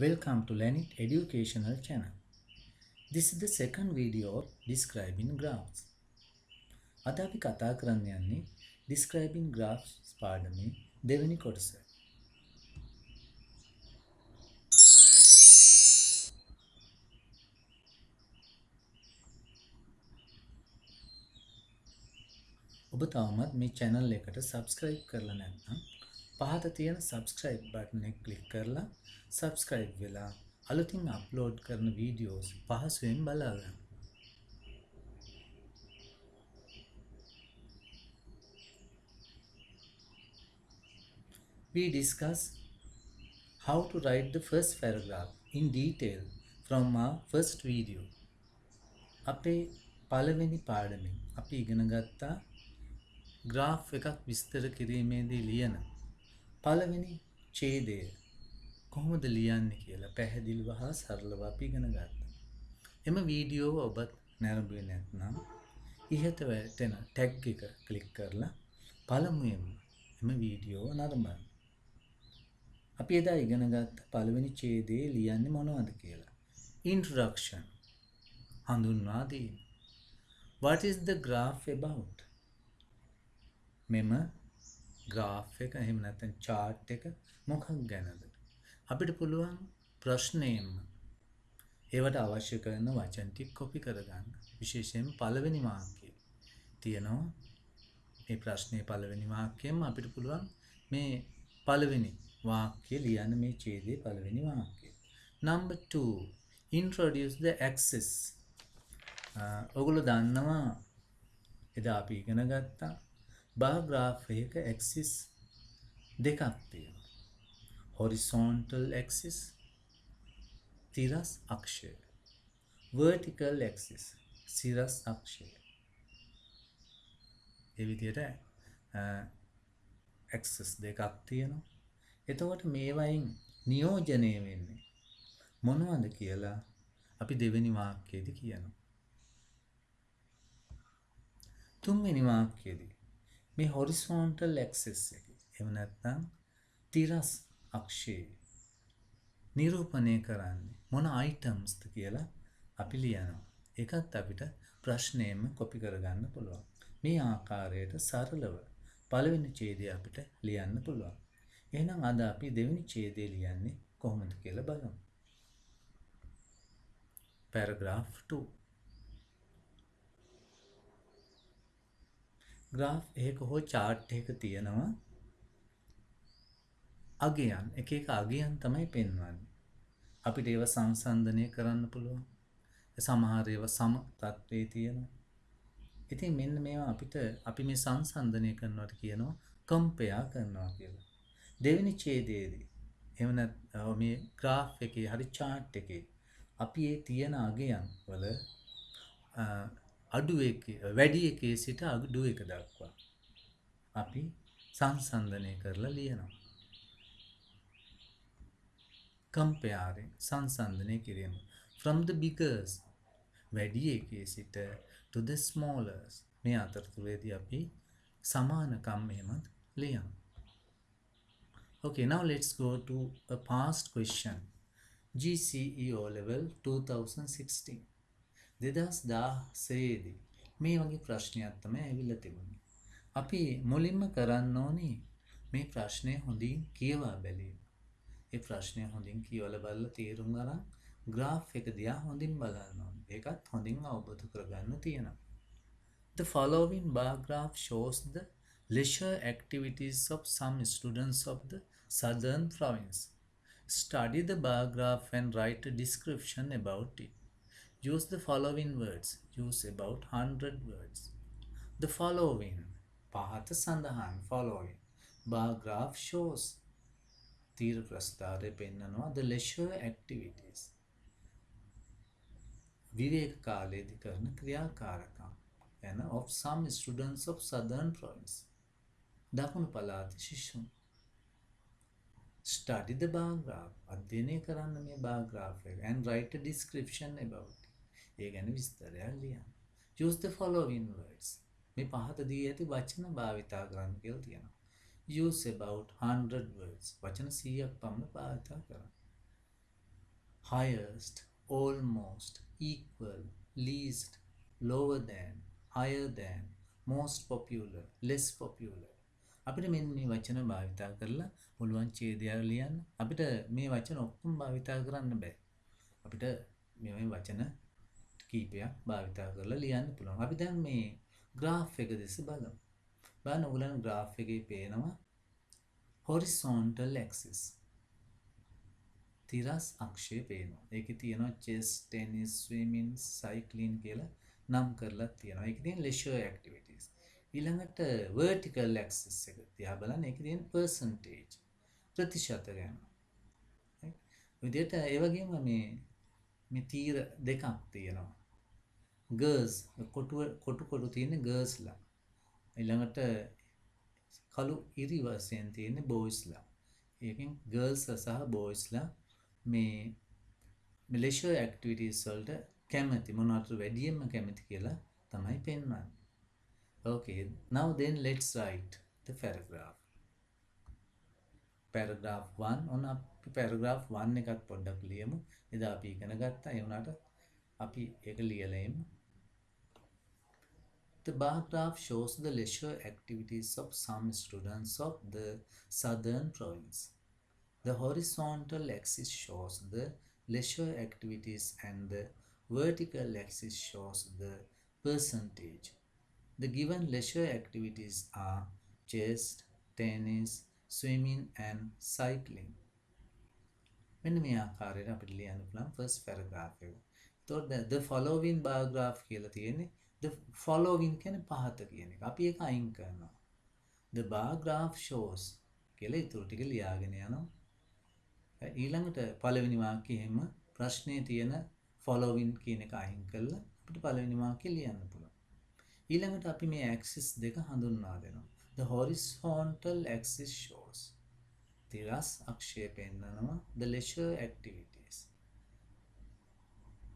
Welcome to Lenit Educational Channel. This is the second video of describing graphs. අද අපි කතා කරන්න යන්නේ describing graphs පාඩමේ දෙවෙනි කොටස. ඔබ තවමත් මේ channel එකට subscribe කරලා නැත්නම් පහත තියෙන subscribe button එක click කරලා subscribe වෙලා අලුතින් upload කරන videos පහසුවෙන් බලා ගන්න. We discuss how to write the first paragraph in detail from our first video. අපේ පළවෙනි පාඩමෙන් අපි ඉගෙන ගත්තා graph එකක් විස්තර කිරීමේදී ලියන පළවෙනි ඡේදය කොහොමද ලියන්නේ කියලා පැහැදිලිව හා සරලව අපි ඉගෙන ගත්තා. එම වීඩියෝව ඔබත් නැරඹුවේ නැත්නම් ඉහත වැටෙන ටැග් එක ක්ලික් කරලා පළමුවෙන්ම එම වීඩියෝව නරඹන්න. අපි එදා ඉගෙන ගත්ත පළවෙනි ඡේදයේ ලියන්නේ මොනවද කියලා. Introduction. හඳුන්වා දීම. What is the graph about? මෙම graph එක එහෙම නැත්නම් chart එක මොකක් ගැනද? අපිට පුළුවන් ප්‍රශ්නයෙන්ම ඒවට අවශ්‍ය කරන වචන ටික කොපි කරගන්න. විශේෂයෙන්ම පළවෙනි වාක්‍යය තියෙනවා. මේ ප්‍රශ්නේ පළවෙනි වාක්‍යයෙන්ම අපිට පුළුවන් මේ පළවෙනි වාක්‍ය ලියන්න මේ ඡේදයේ පළවෙනි වාක්‍යය. Number 2. Introduce the axis. ඔගොල්ලෝ දන්නවා එදා අපි ඉගෙන ගත්තා bar graph එක axis දෙකක් තියෙනවා. Horizontal axis තිරස් අක්ෂය. Vertical axis සිරස් අක්ෂය. ඒ විදිහට axis දෙකක් තියෙනවා. එතකොට මේවයින් නියෝජනය වෙන්නේ මොනවද කියලා අපි දෙවෙනි වාක්‍යයේදී කියනවා. තුන්වෙනි වාක්‍යයේදී මේ horizontal axis එක එහෙම නැත්නම් තිරස් අක්ෂයේ නිරූපණය කරන්නේ මොන items ද කියලා අපි ලියනවා. ඒකත් අපිට ප්‍රශ්නයෙන්ම කොපි කරගන්න පුළුවන්. මේ ආකාරයට සරලව පළවෙනි ඡේදය අපිට ලියන්න පුළුවන්. එහෙනම් අද අපි දෙවෙනි ඡේදය ලියන්නේ කොහොමද කියලා බලමු. Paragraph 2. graph එකක හෝ chart එකක තියෙනවා අගයන් එක එක අගයන් තමයි පෙන්වන්නේ. අපිට ඒව සංසන්දනය කරන්න පුළුවන්. සමහර ඒවා සම තත්ත්වයේ තියෙනවා. ඉතින් මෙන්න මේවා අපිට අපි මේ සංසන්දනය කරනවට කියනවා compare කරනවා කියලා. දෙවෙනි ඡේදයේදී එහෙම නැත්නම් මේ graph එකේ හරි chart එකේ අපි ඒ තියෙන අගයන් වල අඩු එකේ වැඩි එකේ සිට අඩු එක දක්වා අපි සංසන්දනය කරලා ලියනවා. Comparing සංසන්දනය කිරීම from the biggest වැඩි එකේ සිට to the smallest මේ අතරතුරේදී අපි සමානකම් එහෙමත් ලියමු. Okay, now let's go to a past question. GCE O level 2016. 2016 දී මේ වගේ ප්‍රශ්නයක් තමයි ඇවිල්ලා තිබුණේ. අපි මුලින්ම කරන්න ඕනේ මේ ප්‍රශ්නය හොඳින් කියවා බැලීම. ඒ ප්‍රශ්නය හොඳින් කියවලා බලලා තේරුම් ගන්න graph එක දිහා හොඳින් බලන්න ඕනේ. ඒකත් හොඳින් අවබෝධ කරගන්න තියෙනවා. The following bar graph shows the leisure activities of some students of the southern province. Study the bar graph and write a description about it. Use the following words. Use about 100 words. The following පහත සඳහන් following bar graph shows තීර ප්‍රස්ථාරය පෙන්නනවා the leisure activities විවේක කාලයේදී කරන ක්‍රියාකාරකම් යන of some students of southern province දකුණු පළාත ශිෂ්‍යුන්. Study the bar graph අධ්‍යයනය කරන්න මේ bar graph එක and write a description about it. ඒ ගැන විස්තරයක් ලියන්න. Use the following words. මේ පහත දී ඇති වචන භාවිතා කරන්න කියලා තියෙනවා. Use about 100 words. වචන 100ක් පමණ භාවිතා කරන්න. highest, almost, equal, least, lower than, higher than, most popular, less popular. අපිට මෙන්න මේ වචන භාවිතා කරලා පුළුවන් ඡේදයක් ලියන්න. අපිට මේ වචන ඔක්කොම භාවිතා කරන්න බෑ. අපිට මේ වචන කීපයක් භාවිතා කරලා ලියන්න පුළුවන්. අපි දැන් මේ graph එක දෙස බලමු. බලන්න ඔයගලන් graph එකේ පේනවා horizontal axis. තිරස් අක්ෂය පේනවා. ඒකේ තියෙනවා chess, tennis, swimming, cycling කියලා නම් කරලා තියෙනවා. ඒකේ තියෙන leisure activities. ඊළඟට vertical axis එක තියා බලන්න. ඒකේ තියෙන percentage ප්‍රතිශත ගන්න. විදිහට ඒ වගේම මේ තීර දෙකක් තියෙනවා. girls කොටු තියෙන girlsලා. ඊළඟට කළු ඉරි වශයෙන් තියෙන boysලා. ඒකෙන් girls සහ boysලා මේ leisure activities වලට කැමති මොනවට වැඩියෙන්ම කැමති කියලා තමයි පෙන්වන්නේ. Okay, now then let's write the paragraph. Paragraph 1 on අපි paragraph 1 එකත් පොඩ්ඩක් ලියමු. එදා අපි ඉගෙන ගත්තා. ඒ වුණාට අපි ඒක ලියලා එමු. The bar graph shows the leisure activities of some students of the southern province. The horizontal axis shows the leisure activities and the vertical axis shows the percentage. The given leisure activities are chess, tennis, swimming and cycling. මෙන්න මේ ආකාරයට අපිට ලියන්න පුළුවන් first paragraph එක. එතකොට the following bar graph කියලා තියෙන්නේ the following කියන්නේ පහත කියන එක. අපි ඒක අයින් කරනවා. The bar graph shows කියලා ඊටු ටික ලියාගෙන යනවා. ඊළඟට පළවෙනි වාක්‍යයෙම ප්‍රශ්නේ තියෙන following කියන එක අයින් කරලා අපිට පළවෙනි වාක්‍යය ලියන්න පුළුවන්. ඊළඟට අපි මේ axis දෙක හඳුන්වා දෙනවා. The horizontal axis shows තිරස් අක්ෂය පෙන්නනවා the leisure activities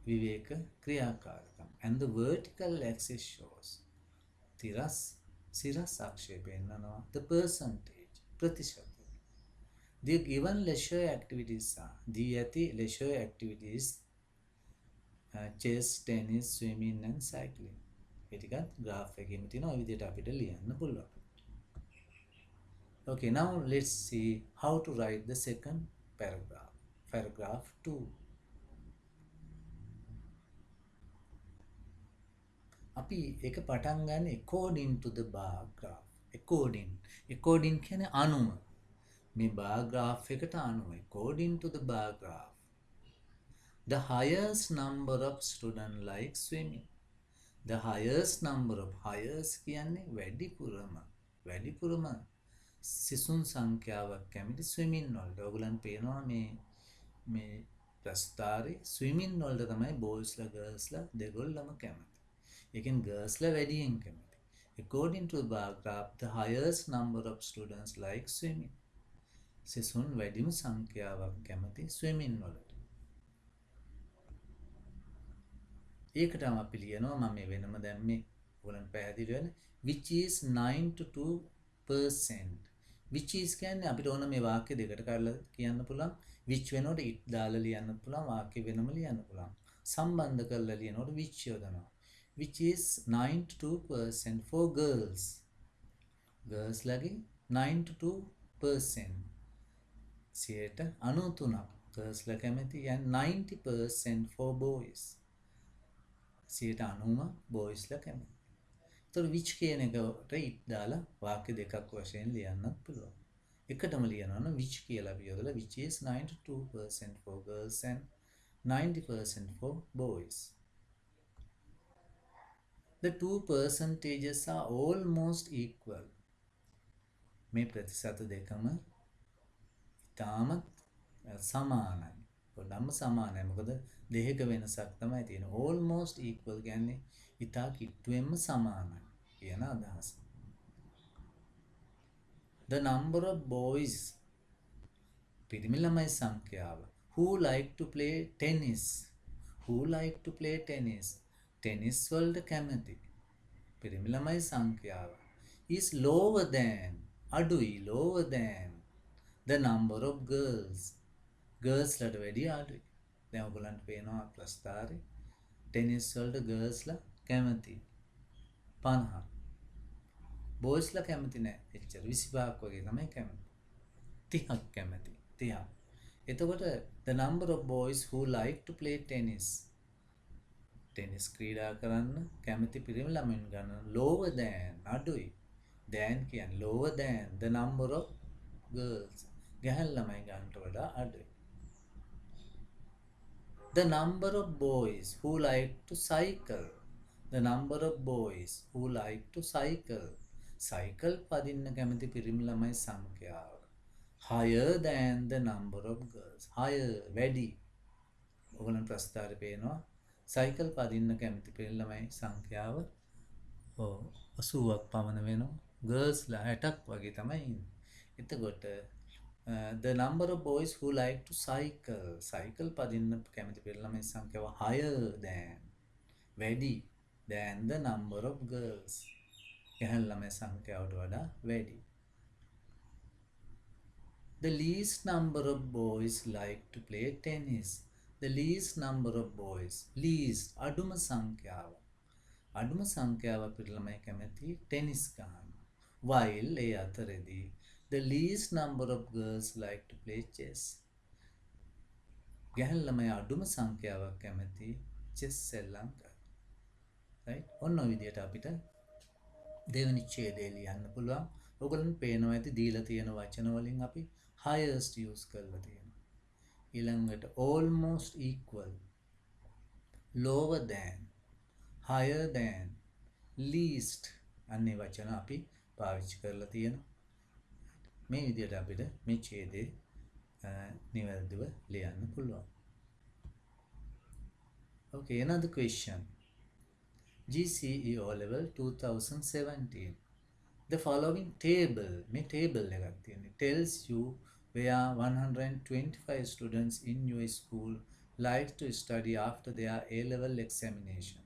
විවේක ක්‍රියාකාරකම් and the vertical axis shows සිරස් අක්ෂය පෙන්නනවා the percentage ප්‍රතිශත. The given leisure activities are දී ඇති leisure activities chess, tennis, swimming and cycling. ඒ ටිකත් graph එකෙම තියෙනවා. ඔය විදිහට අපිට ලියන්න පුළුවන්. Okay, now let's see how to write the second paragraph. Paragraph 2. අපි ඒක පටන් ගන්න according to the bar graph. According කියන්නේ අනුව. මේ bar graph එකට අනුව according to the bar graph. The highest number of students like swimming. The highest number of highest කියන්නේ වැඩිපුරම සිසුන් සංඛ්‍යාවක් කැමති ස්විමින් වලට. ඔයගලන් පේනවා මේ ප්‍රස්තාරේ ස්විමින් වලට තමයි බෝයිස්ලා ගර්ල්ස්ලා දෙගොල්ලම කැමති. ඒකෙන් ගර්ල්ස්ලා වැඩියෙන් කැමති. According to the bar graph, the highest number of students like swimming. සිසුන් වැඩිම සංඛ්‍යාවක් කැමති ස්විමින් වලට. ඒකටම අපි ලියනවා මම මේ වෙනම දැම්මේ ඔයගලන් පැහැදිලි වෙන which is 92%. which is කියන්නේ අපිට ඕන මේ වාක්‍ය දෙකට කරලා කියන්න පුළුවන්. which වෙනකොට it දාලා ලියන්න පුළුවන්. වාක්‍ය වෙනම ලියන්න පුළුවන්. සම්බන්ධ කරලා ලියනකොට which යොදනවා. which is 92% for girls. girls ලගේ 92%. 93%. girls ලා කැමති යන් 90% for boys. 90% boys ලා කැමති. ඒතර which කියන එකට it දාලා වාක්‍ය දෙකක් වශයෙන් ලියන්නත් පුළුවන්. එකටම ලියනවා නම් which කියලා අපි යොදලා which is 92% for girls and 90% for boys. The two percentages are almost equal. මේ ප්‍රතිශත දෙකම ඉතාමත් සමානයි. පොඩ්ඩක්ම සමානයි. මොකද දෙකක වෙනසක් තමයි තියෙන්නේ. almost equal කියන්නේ ඉතා කිට්ටුවෙන්ම සමානයි කියන අදහස. The number of boys පිරිමි ළමයි සංඛ්‍යාව who like to play tennis tennis වලට කැමති පිරිමි ළමයි සංඛ්‍යාව is lower than the number of girls ලට වැඩිය අඩුයි. දැන් ඔයගලන්ට පේනවා ප්‍රස්ථාරේ ටෙනිස් වලට ගර්ල්ස්ලා කැමති 50. බොයිස්ලා කැමති නෑ. එච්චර 25ක් වගේ තමයි කැමති. 30ක් කැමති. 30. එතකොට the number of boys who like to play tennis tennis ක්‍රීඩා කරන්න කැමති පිරිමි ළමයින් ගණන lower than අඩුයි. than කියන්නේ lower than the number of girls ගැහැණු ළමයි ගන්නට වඩා අඩුයි. The number of boys who like to cycle the number of boys who like to cycle cycle පදින්න කැමති පිරිමි ළමයි සංඛ්‍යාව higher than the number of girls higher වැඩි ඔයගොල්ලන් ප්‍රස්ථාරේ පේනවා cycle පදින්න කැමති පිරිමි ළමයි සංඛ්‍යාව 80ක් පමණ වෙනවා girls ලා 60ක් වගේ තමයි ඉන්නේ එතකොට the number of boys who like to cycle පදින්න කැමති පිරිමි ළමයි සංඛ්‍යාව higher than වැඩි than the number of girls ගැහැණු ළමයි සංඛ්‍යාවට වඩා වැඩි the least number of boys like to play tennis the least number of boys least අඩුම සංඛ්‍යාව පිරිමි ළමයි කැමති ටෙනිස් ගහන්න while A අතරේදී the least number of girls like to play chess ගැහැණු ළමයි අඩුම සංඛ්‍යාවක් කැමති chess සෙල්ලම් කරන්න right ඔන්න ඔය විදිහට අපිට දෙවෙනි ඡේදය ලියන්න පුළුවන් ඔයගොල්ලන්ට පේනවා ඇති දීලා තියෙන වචන වලින් අපි highest use කරලා තියෙනවා ඊළඟට almost equal lower than higher than least අන්නේ වචන අපි පාවිච්චි කරලා තියෙනවා මේ විදිහට අපිට මේ ඡේදේ නිවැරදිව ලියන්න පුළුවන් okay another question GCE O level 2017 the following table මේ table එකක් තියෙනවා tells you where 125 students in your school like to study after their A level examination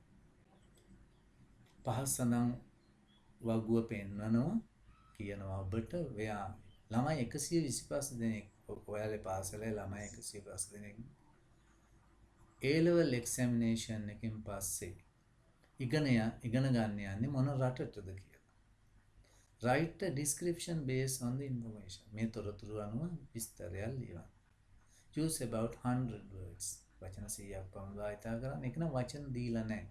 පහසනම් වගුව පෙන්වනවා කියනවා ඔබට where ළමයි 125 දෙනෙක් ඔයාලේ පාසලේ ළමයි 125 දෙනෙක් A level examination එකෙන් පස්සේ ඉගෙන ගන්න යන්නේ මොන රටටද කියලා. Write a description based on the information. මේ තොරතුරු අනුව විස්තරයක් ලියන්න. Use about 100 words. වචන 100ක් පමණ භාවිතා කරන්න. ඒක නම් වචන දීලා නැහැ.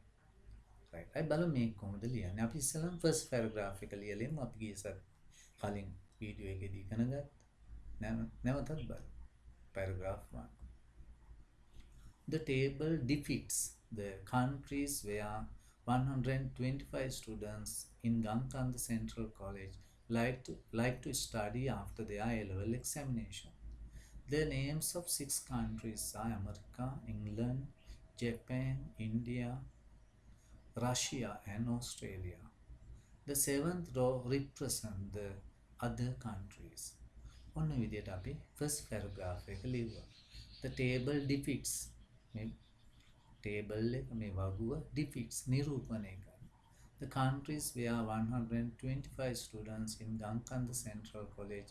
right. අපි බලමු මේක කොහොමද ලියන්නේ. අපි ඉස්සෙල්ලාම first paragraph එක ලියලෙමු. අපි ගිය සත් කලින් වීඩියෝ එකේදී ඉගෙන ගත්තා. නැවතත් බලමු. paragraph 1. The table depicts the countries where 125 students in Gangkanda Central College like to study after their A-level examination. The names of 6 countries are America, England, Japan, India, Russia and Australia. The 7th row represents the other countries. ඔන්න විදියට අපි first paragraph එක ලියුවා. The table depicts table එක මේ වගුව depicts නිරූපණය කරන the countries where 125 students in Gangkanda Central College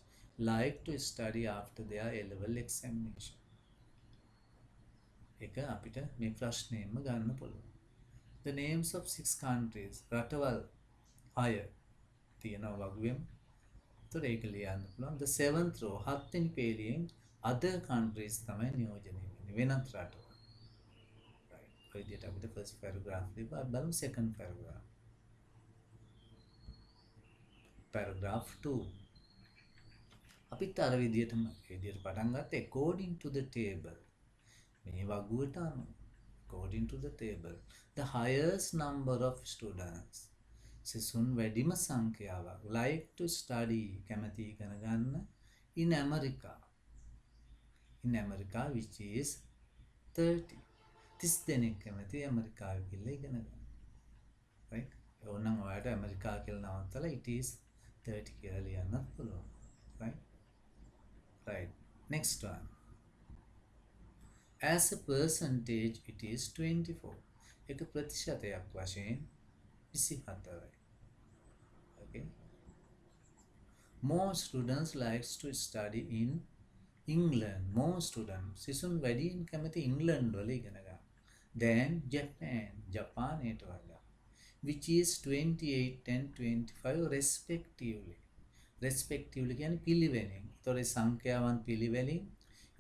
like to study after their A-level examination එක අපිට මේ ප්‍රශ්නයෙන්ම ගන්න පුළුවන් the names of 6 countries රටවල් 6 තියෙනවා වගුවෙම ඒතර ඒක ලියන්න පුළුවන් the 7th row 7 වෙනි පේලියෙන් other countries තමයි නියෝජනය වෙන්නේ වෙනත් රටවල් විදියට අපිට first paragraph ලියපුවා බලමු second paragraph paragraph 2 අපිට අර විදියටම පටන් ගත්තා according to the table මේ වගුවට අනුව according to the table the highest number of students සිසුන් වැඩිම සංඛ්‍යාවක් like to study කැමති ඉගෙන ගන්න in America which is 30 30 දෙනෙක් කැමති ඇමරිකාව කියලා ඉගෙන ගන්න. right? ඕනනම් ඔයාලට ඇමරිකා කියලා නවත්තලා it is 30 කියලා ලියන්නත් පුළුවන්. right? right. next one. as a percentage it is 24. එක ප්‍රතිශතයක් වශයෙන් 24යි. okay? more students likes to study in England, more students. සිසුන් වැඩියෙන් කැමති ඉංග්ලන්ඩ් වල ඉගෙන ගන්න. Then Japan, ජපානයට වඩා. Which is 28 and 25 respectively. Respectively කියන්නේ පිළිවෙලින්. ඒතකොට සංඛ්‍යාවන් පිළිවෙලින්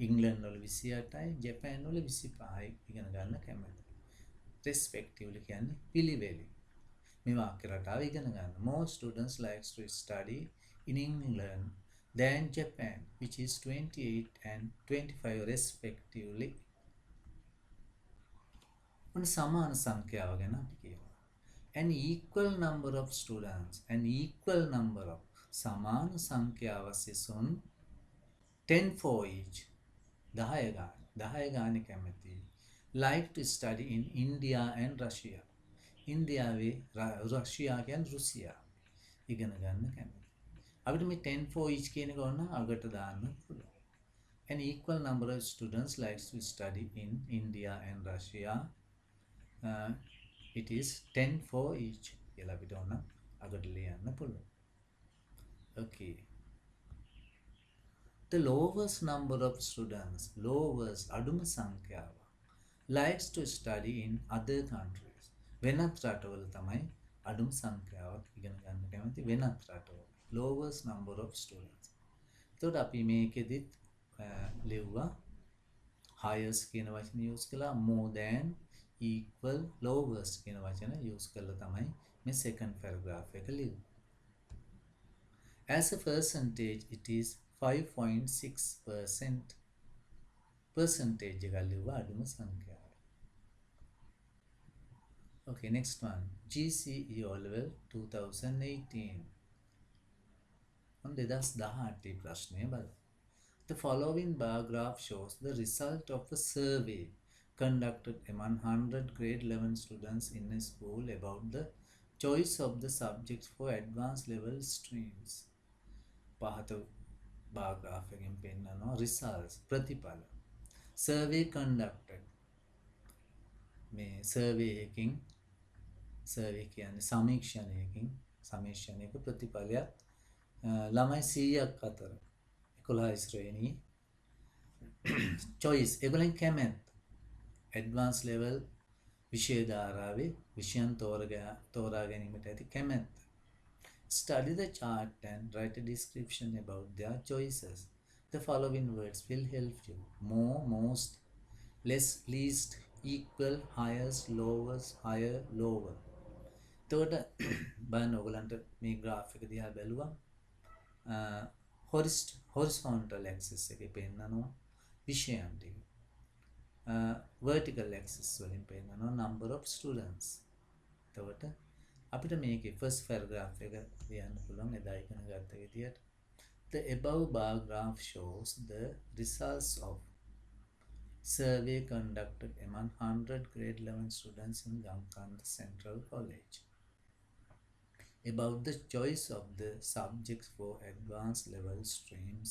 ඉංග්ලන්ඩ් වල 28යි, ජපාන් වල 25යි ඉගෙන ගන්න කැමති. Respectively කියන්නේ පිළිවෙලින්. මේ වාක්‍ය රටාව ඉගෙන ගන්න. More students likes to study in England than Japan, which is 28 and 25 respectively. ඔන්න සමාන සංඛ්‍යාව ගැන අපි කියමු. An equal number of students, an equal number of සමාන සංඛ්‍යාව සිසුන් 10 for each 10 ගානේ කැමති like to study in India and Russia. ඉන්දියාවේ රෂියා කියන්නේ රුසියා ඉගෙන ගන්න කැමති. අපිට මේ 10 for each කියන එක ඕන අගට දාන්න පුළුවන්. An equal number of students likes to study in India and Russia. It is 10 for each. කියලා අපිට ඕන අගට ලියන්න පුළුවන්. Okay. The lowest number of students, lowest අඩුම සංඛ්‍යාව likes to study in other countries. වෙනත් රටවල තමයි අඩුම සංඛ්‍යාවක් ඉගෙන ගන්න කැමති වෙනත් රටවල. Lowest number of students. එතකොට අපි මේකෙදිත් ලිව්වා highest කියන වචනේ use කළා, more than, equal, lowest කියන වචන use කළා තමයි මේ second paragraph එක ලිව්වේ. As a percentage it is 5.6%. percentage එක ලිව්වා අඩුම සංඛ්‍යාව. Okay, next one. GCE O level 2018. On 2018 ප්‍රශ්නය බලමු. The following bar graph shows the result of a survey conducted among 100 grade 11 students in a school about the choice of the subjects for advanced level streams. පහත bar graph එකෙන් පෙන්නනවා results ප්‍රතිඵල. Survey conducted. මේ survey එකකින් survey කියන්නේ සමීක්ෂණයක ප්‍රතිඵලයක් ළමයි 100ක් අතර 11 ශ්‍රේණී choice ඒගොල්ලන් කැමැත්ත advanced level විෂය ධාරාවේ විෂයන් තෝරා ගැනීමට ඇති කැමැත්ත. Study the chart and write a description about their choices. The following words will help you. More, most, less, least, equal, highest, lowest, higher, lower. එතකොට බලන්න ඔයගලන්ට මේ graph එක දිහා බැලුවා horizontal axis එකේ පෙන්නනවා විෂයන් ටික. vertical axis වලින් පෙන්නනවා number of students. එතකොට අපිට මේකේ first paragraph එක ලියන්න පුළුවන් එදා ඉගෙන ගත්ත විදියට. The above bar graph shows the results of survey conducted among 100 grade 11 students in Gamkanda Central College about the choice of the subjects for advanced level streams.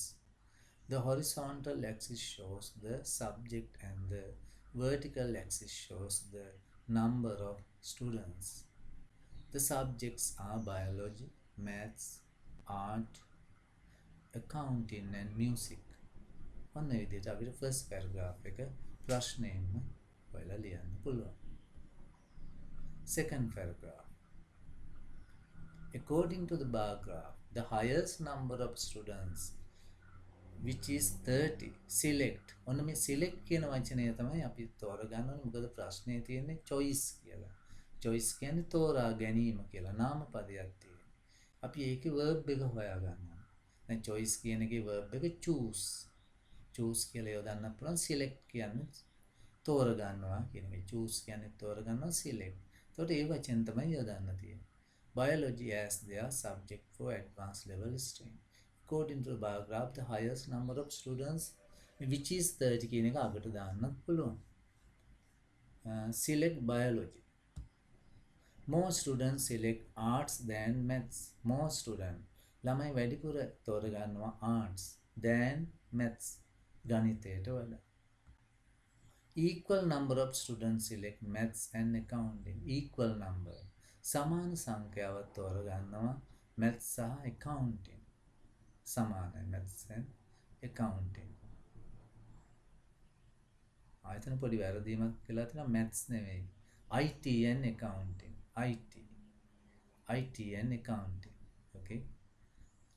The horizontal axis shows the subject and the vertical axis shows the number of students. The subjects are biology, maths, art, accounting and music. ඔන්න විදිහට අපිට first paragraph එක ප්‍රශ්නයෙන්ම ඔයලා ලියන්න පුළුවන්. Second paragraph. According to the bar graph, the highest number of students, which is 30, select. ඔන්න මේ select කියන වචනය තමයි අපි තෝරගන්න ඕනේ. මොකද ප්‍රශ්නේ තියෙන්නේ choice කියලා. choice කියන්නේ තෝරා ගැනීම කියලා නාමපදයක් තියෙනවා. අපි ඒකේ verb එක හොයා ගන්නවා. දැන් choice කියන එකේ verb එක choose. choose කියලා යොදන්න පුළුවන්. select කියන්නේ තෝර ගන්නවා කියන එක. choose කියන්නේ තෝර ගන්නවා, select. එතකොට ඒ වචෙන් තමයි යොදන්න තියෙන්නේ. Biology as their subject for advanced level stream. According to the bar graph, the highest number of students, which is 30 කියන එක අගට දාන්නත් පුළුවන්. Select biology. More students select arts than maths. More students. ළමයි වැඩිපුර තෝරගන්නවා arts than maths. ගණිතයට වඩා. Equal number of students select maths and accounting. Equal number. සමාන සංඛ්‍යාවක් තෝරගන්නවා maths සහ accounting. සමානයි maths and accounting. එතන පොඩි වැරදීමක් වෙලා තියෙනවා maths නෙවෙයි. IT and accounting. IT and accounting. Okay.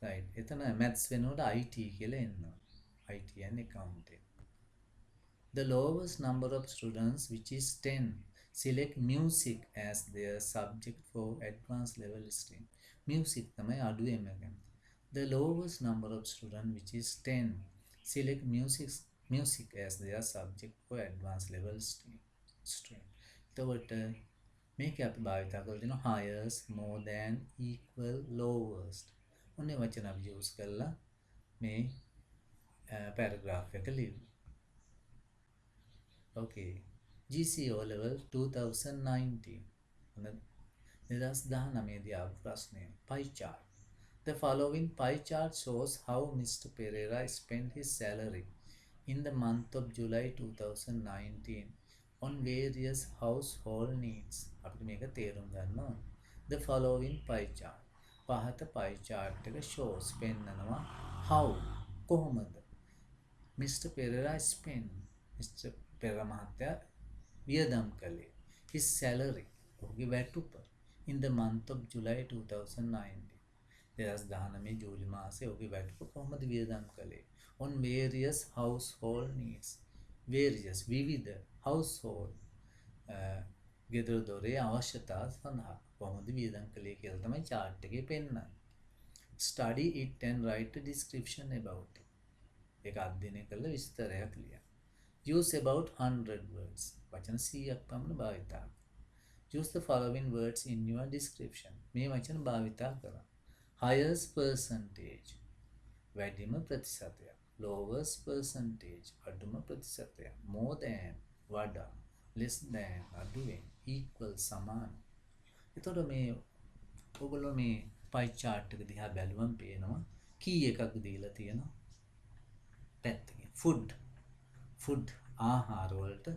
Right. එතන maths වෙනකොට IT කියලා එනවා. IT and accounting. The lowest number of students, which is 10, select music as their subject for advanced level stream. Music තමයි අඩුවෙන්ම ගන්න. The lowest number of students, which is 10, select music as their subject for advanced level stream. එතකොට මේක අපි භාවිතා කරලා තියෙනවා highest, more than, equal, lowest. ඔන්නේ වචන අපි use කරලා මේ paragraph එක ලියමු. Okay. GCO level 2019. Pie chart. The following pie chart shows how Mr. Pereira spent his salary in the month of July 2019 on various household needs. The following pie chart. පහත pie chart එක shows පෙන්නනවා how කොහොමද Mr. Pereira spent Mr. Pereira මහත්තයා වියදම් කළේ his salary ඔහුගේ වැටුප in the month of July 2019 2019 ජූලි මාසයේ ඔහුගේ වැටුප කොහොමද වියදම් කළේ on various household needs various විවිධ household ගෙදර දොරේ අවශ්‍යතා සඳහා කොහොමද වියදම් කළේ කියලා තමයි chart එකේ පෙන්නන්නේ study it and write a description about it ඒක අධ්‍යයනය කරලා විස්තරයක් ලියන්න use about 100 words වචන 100ක් පමණ භාවිතා use the following words in your description මේ වචන භාවිතා කරන්න highest percentage වැඩිම ප්‍රතිශතය lowest percentage අඩුම ප්‍රතිශතය more than වඩා less than අඩුවෙන් equal සමාන එතකොට මේ ඔයගොල්ලෝ මේ pie chart එක දිහා බැලුවම පේනවා කී එකක් දීලා තියෙනවා පැත්තකින් food ආහාර වලට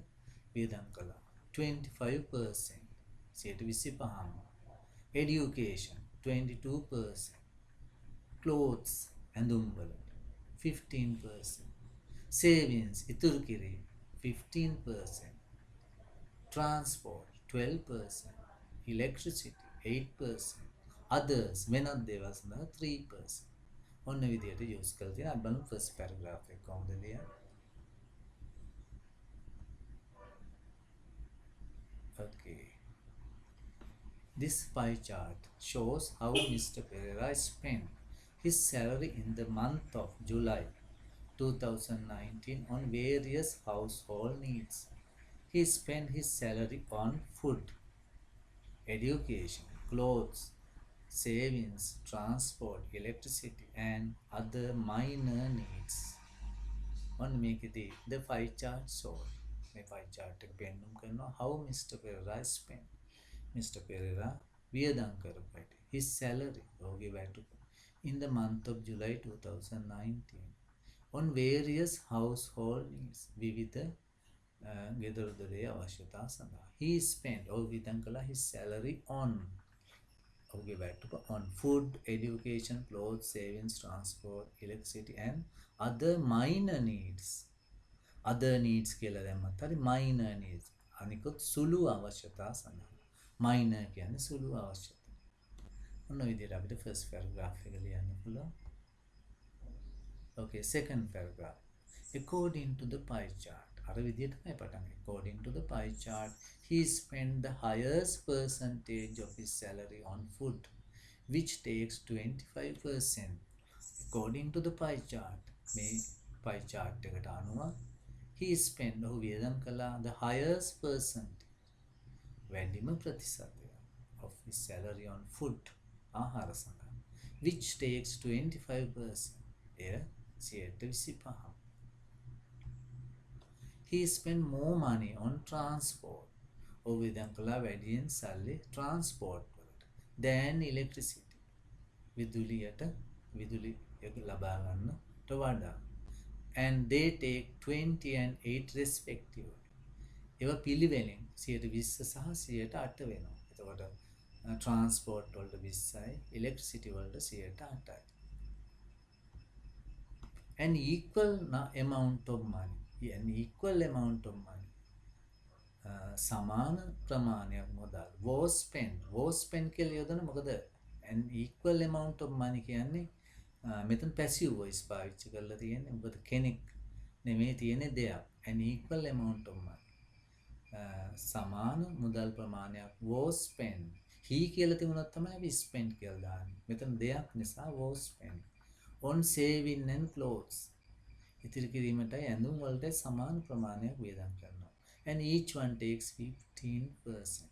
වියදම් කළා 25% 25%. Education 22%. Clothes ඇඳුම් වලට 15%. Savings ඉතුරු කිරීම 15%. Transport 12%. Electricity 8%. Others වෙනත් දේවල් සඳහා 3%. ඔන්න විදියට යූස් කරලා තියෙන අපි බලමු first paragraph එක කොහොමද ලියන්නේ Okay. This pie chart shows how Mr. Pereira spent his salary in the month of July 2019 on various household needs. He spent his salary on food, education, clothes, savings, transport, electricity, and other minor needs. On make the pie chart shows. මේ pie chart එක පෙන්වුම් කරනවා how Mr. Pereira spent Mr. Pereira වියදම් කරපු his salary ඔහුගේ වැටුප in the month of July 2019 on various household needs විවිධ ගෙදර දොරේ අවශ්‍යතා සඳහා he spent ඔහු වියදම් කළා his salary on ඔහුගේ වැටුප on food education clothes savings transport electricity and other minor needs other needs කියලා දැම්මත් හරි minor needs අනිකුත් සුළු අවශ්‍යතා සඳහා minor කියන්නේ සුළු අවශ්‍යතා ඔන්න විදිහට අපිට first paragraph එක ලියන්න පුළුවන් okay second paragraph according to the pie chart අර විදිහටමයි පටන් ගන්නේ according to the pie chart he spent the highest percentage of his salary on food which takes 25% according to the pie chart මේ pie chart එකට අනුව he spent ඔහු වියදම් කළා the highest percent වැඩිම ප්‍රතිශතය of his salary on food ආහාර සඳහා which takes 25% එය 25%. He spent more money on transport ඔහු වියදම් කළා වැඩියෙන් සල්ලි transport වලට than electricity විදුලිය ලබා ගන්නට වඩා and they take 20 and 8 respectively. ඒවා පිළිවෙලින් 120 සහ 108 වෙනවා. එතකොට transport වලට 20යි, electricity වලට 108යි. An equal amount of money. an equal amount of money, සමාන ප්‍රමාණයක් මුදල් was spent කියලා යොදන මොකද an equal amount of money කියන්නේ මෙතන passive voice පාවිච්චි කරලා තියෙන්නේ මොකද කෙනෙක් නෙමෙයි තියෙන්නේ දෙයක් an equal amount of money සමාන මුදල් ප්‍රමාණයක් was spent he කියලා තිබුණොත් තමයි අපි spent කියලා දාන්නේ මෙතන දෙයක් නිසා was spent on saving and clothes ඉතිරි කිරීමටයි ඇඳුම් වලට සමාන ප්‍රමාණයක් වියදම් කරනවා and each one takes 15%.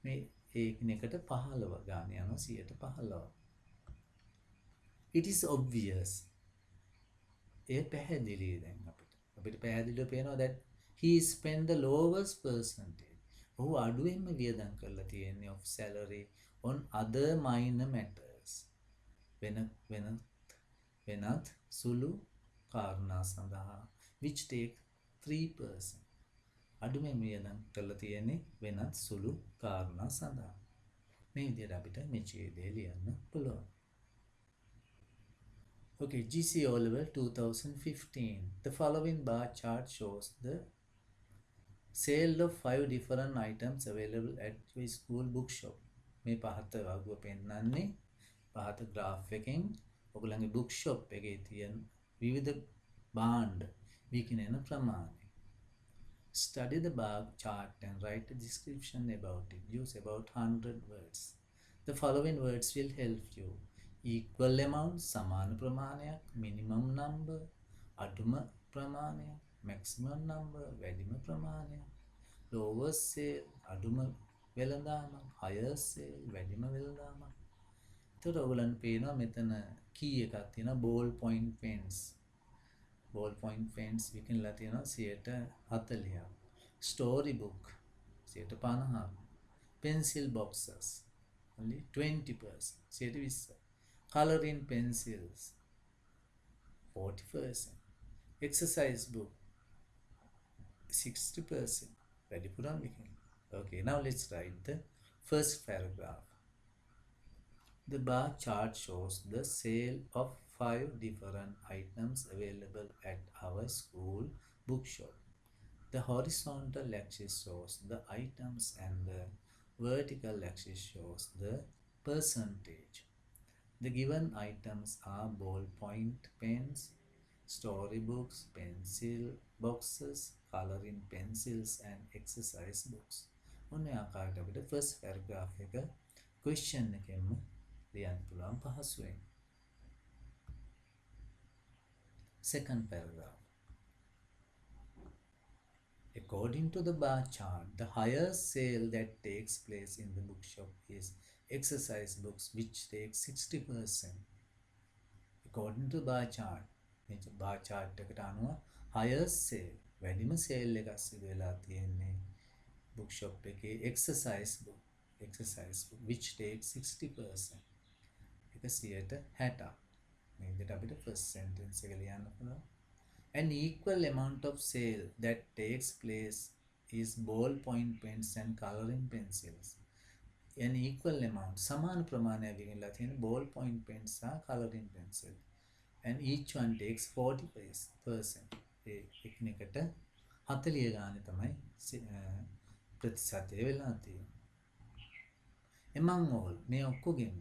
මේ ඒකිනෙකට 15 ගාන යනවා 15. It is obvious. ඒ පැහැදිලි දැන් අපිට පැහැදිලිව පේනවා that he spent the lowest percentage. ඔහු අඩුවෙන්ම වියදම් කරලා තියෙන්නේ of salary on other minor matters. වෙනත් සුළු කාරණා සඳහා which take 3%. අඩුවෙන් වියදම් කරලා තියෙන්නේ වෙනත් සුළු කාරණා සඳහා. මේ විදිහට අපිට මේ ඡේදය ලියන්න පුළුවන්. Okay, GCE O Level 2015. The following bar chart shows the sale of 5 different items available at your school bookshop. මේ පහත වගුව පෙන්නන්නේ පහත graph එකෙන් ඔයගොල්ලන්ගේ bookshop එකේ තියෙන විවිධ භාණ්ඩ විකිණෙන ප්‍රමාණය. Study the bar chart and write a description about it. Use about 100 words. The following words will help you. Equal amount, සමාන ප්‍රමාණයක්, minimum number, අඩුම ප්‍රමාණයක්, maximum number, වැඩිම ප්‍රමාණයක්, lower sale, අඩුම වෙළඳාමක්, higher sale, වැඩිම වෙළඳාමක්. එතකොට ඔයගලන්ට පේනවා මෙතන key එකක් තියෙනවා ball point pens. Ball point pens විකිනලා තියෙනවා 40ක්. Story book 50ක්. Pencil boxes only 20%. 20%. Coloring pencils 40%. Exercise book 60%. වැඩිපුරම විකින. Okay, now let's write the first paragraph. The bar chart shows the sale of 5 different items available at our school bookshop. The horizontal axis shows the items and the vertical axis shows the percentage. The given items are ballpoint pens, storybooks, pencil boxes, coloring pencils and exercise books. ඔන්න ආකාරයට අපිට first paragraph එක question එකෙන්ම ලියන්න පුළුවන් පහසුවෙන්. Second paragraph. According to the bar chart, the highest sale that takes place in the bookshop is exercise books, which take 60%. According to the bar chart, bar chart එකට අනුව highest sale වැඩිම sale එකක් සිදු වෙලා තියෙන්නේ bookshop එකේ exercise book, which takes 60%. එක 60%. මේ විදිහට අපිට first sentence එක ලියන්න පුළුවන්. An equal amount of sale that takes place is ballpoint pens and coloring pencils. An equal amount සමාන ප්‍රමාණයක් විකිනලා තියෙන ballpoint pens සහ coloring pencil. And each one takes 40%. ඒ එකිනෙකට 40 ගානේ තමයි ප්‍රතිශතය වෙලා තියෙන්නේ. Among all, මේ ඔක්කොගෙම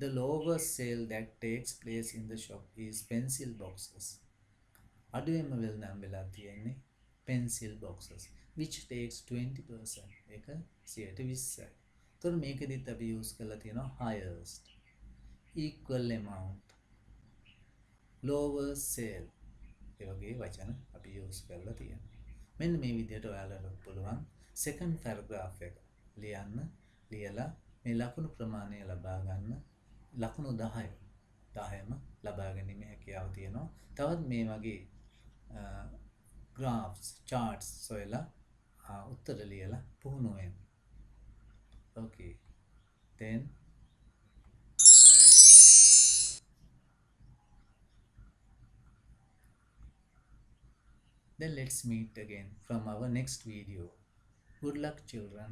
the lowest sale that takes place in the shop is pencil boxes. අඩුවෙන්ම වෙළඳාම් වෙලා තියෙන්නේ pencil boxes, which takes 20%. ඒක 20%. එතකොට මේකෙදිත් අපි use කරලා තියෙනවා highest, equal amount, lower sale. ඒ වගේ වචන අපි use කරලා තියෙනවා. මෙන්න මේ විදිහට ඔයාලට පුළුවන් second paragraph එක ලියන්න. ලියලා මේ ලකුණු ප්‍රමාණය ලබා ගන්න. ලකුණු 10ම ලබා ගැනීමේ හැකියාව තියෙනවා. තවත් මේ වගේ graphs, charts සොයලා උත්තර ලියලා පුහුණු වෙන්න. Okay. Then let's meet again from our next video. Good luck, children.